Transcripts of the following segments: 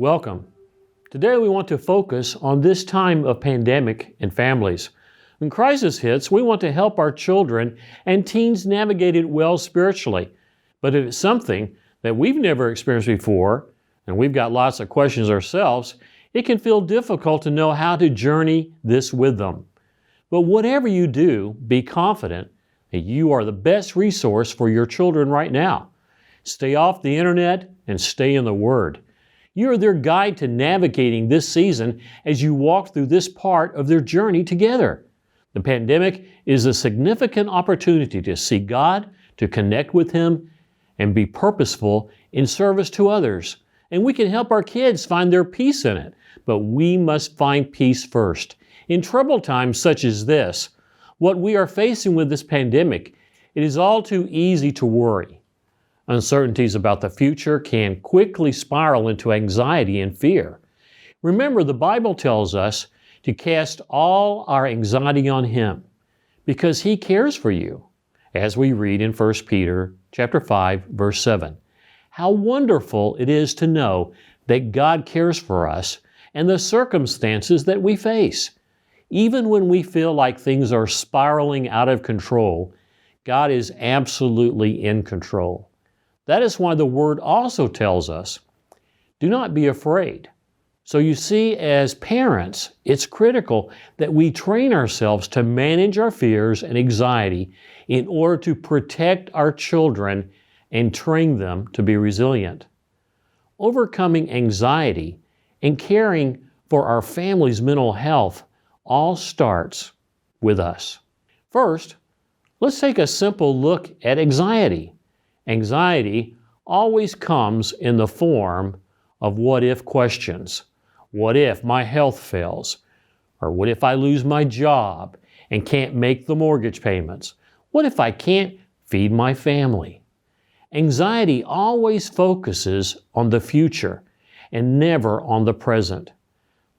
Welcome. Today we want to focus on this time of pandemic and families. When crisis hits, we want to help our children and teens navigate it well spiritually. But if it's something that we've never experienced before, and we've got lots of questions ourselves, it can feel difficult to know how to journey this with them. But whatever you do, be confident that you are the best resource for your children right now. Stay off the internet and stay in the Word. You are their guide to navigating this season as you walk through this part of their journey together. The pandemic is a significant opportunity to see God, to connect with Him, and be purposeful in service to others. And we can help our kids find their peace in it, but we must find peace first. In troubled times such as this, what we are facing with this pandemic, it is all too easy to worry. Uncertainties about the future can quickly spiral into anxiety and fear. Remember, the Bible tells us to cast all our anxiety on Him because He cares for you, as we read in 1 Peter chapter 5, verse 7. How wonderful it is to know that God cares for us and the circumstances that we face. Even when we feel like things are spiraling out of control, God is absolutely in control. That is why the Word also tells us, do not be afraid. So you see, as parents, it's critical that we train ourselves to manage our fears and anxiety in order to protect our children and train them to be resilient. Overcoming anxiety and caring for our family's mental health all starts with us. First, let's take a simple look at anxiety. Anxiety always comes in the form of what-if questions. What if my health fails? Or what if I lose my job and can't make the mortgage payments? What if I can't feed my family? Anxiety always focuses on the future and never on the present.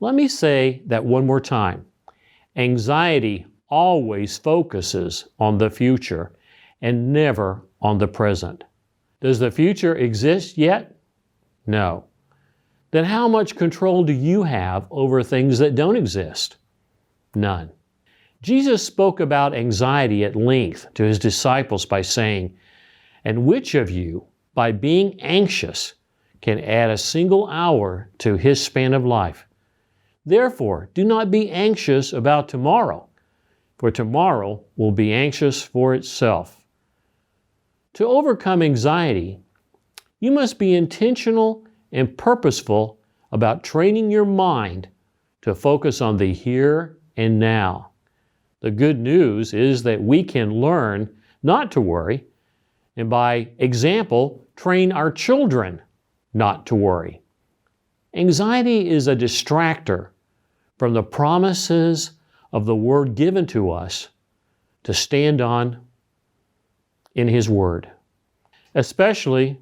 Let me say that one more time. Anxiety always focuses on the future and never on the present. Does the future exist yet? No. Then how much control do you have over things that don't exist? None. Jesus spoke about anxiety at length to His disciples by saying, "And which of you, by being anxious, can add a single hour to his span of life? Therefore, do not be anxious about tomorrow, for tomorrow will be anxious for itself." To overcome anxiety, you must be intentional and purposeful about training your mind to focus on the here and now. The good news is that we can learn not to worry, and by example, train our children not to worry. Anxiety is a distractor from the promises of the Word given to us to stand on in His Word, especially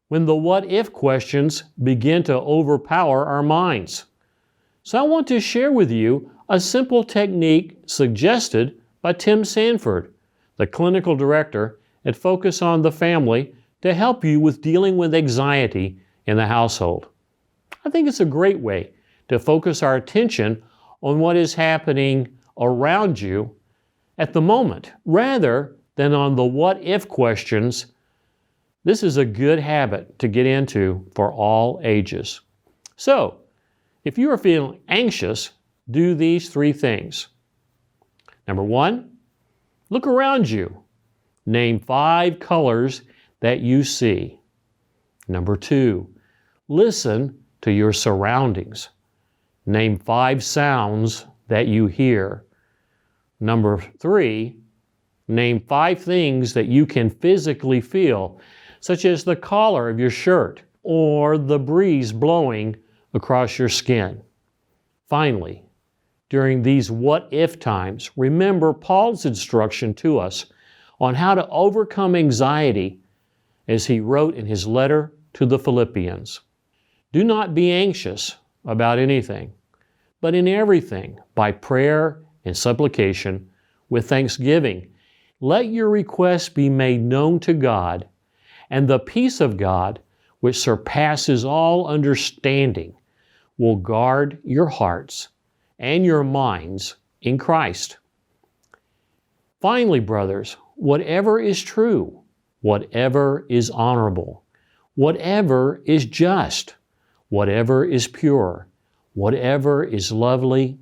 when the what-if questions begin to overpower our minds. So I want to share with you a simple technique suggested by Tim Sanford, the clinical director at Focus on the Family, to help you with dealing with anxiety in the household. I think it's a great way to focus our attention on what is happening around you at the moment, rather than on the what-if questions. This is a good habit to get into for all ages. So, if you are feeling anxious, do these 3 things. Number 1, look around you. Name 5 colors that you see. Number 2, listen to your surroundings. Name 5 sounds that you hear. Number 3, name 5 things that you can physically feel, such as the collar of your shirt or the breeze blowing across your skin. Finally, during these what-if times, remember Paul's instruction to us on how to overcome anxiety as he wrote in his letter to the Philippians. Do not be anxious about anything, but in everything, by prayer and supplication, with thanksgiving, let your requests be made known to God, and the peace of God, which surpasses all understanding, will guard your hearts and your minds in Christ. Finally, brothers, whatever is true, whatever is honorable, whatever is just, whatever is pure, whatever is lovely,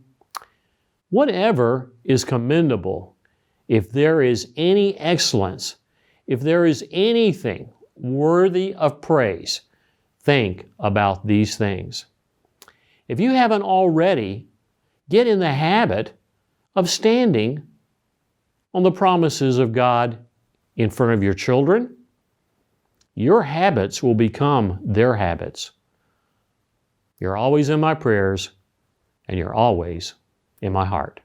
whatever is commendable, if there is any excellence, if there is anything worthy of praise, think about these things. If you haven't already, get in the habit of standing on the promises of God in front of your children. Your habits will become their habits. You're always in my prayers, and you're always in my heart.